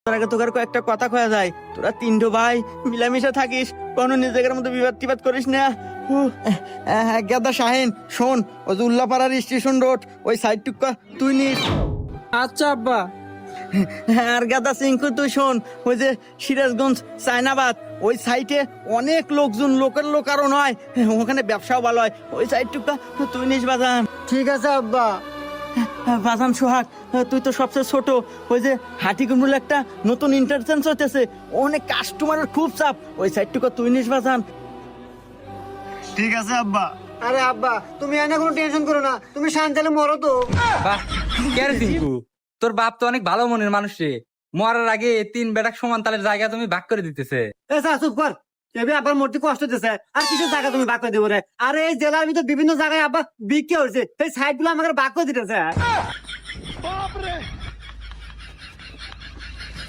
তোর আগে তোকে কয়েকটা কথা কয়া যায়। তোরা তিনটো ভাই মিলামিশা থাকিস, কোনো নিজেদের মধ্যে বিবাদ টিবাদ করিস না। গেদা শাহিন শোন, ওই যে উল্লাপাড়ার স্টেশন রোড ওই সাইড টুকা তুই নিস। আচ্ছা আব্বা। আর গাদা সিংকু তুই শোন, ওই যে সিরাজগঞ্জ চায়নাবাদ ওই সাইটে অনেক লোকজন, লোকের লোক আরো নয়, ওখানে ব্যবসাও ভালো হয়, ওই সাইড টুকা তুই নিস বাজান। ঠিক আছে আব্বা। বাজান সোহাগ, তুই তো সবচেয়ে ছোট, ওই যে হাটিকুমরুল একটা নতুন ইন্টারচেঞ্জ হতেছে, অনেক কাস্টমারের খুব চাপ, ওই সাইডটুকু তুই নিস বাজান। ঠিক আছে আব্বা। আরে আব্বা তুমি এনে কোনো টেনশন করো না, তুমি শান্তালে মরো তো। বাহ, কে রে টিঙ্কু, তোর বাপ তো অনেক ভালো মনের মানুষ রে। মরার আগে তিন বেটাক সমান তালের জায়গা তুমি ভাগ করে দিতেছে। এ স্যার চুপ কর, এবি আব্বার মূর্তি কষ্ট দিতেছে, আর কিসের জায়গা তুমি ভাগ করে দিব রে? আরে এই জেলার ভিতর বিভিন্ন জায়গায় আব্বা বিক্রি হয়েছে, এই সাইড গুলো আমাকে ভাগ করে দিতেছে।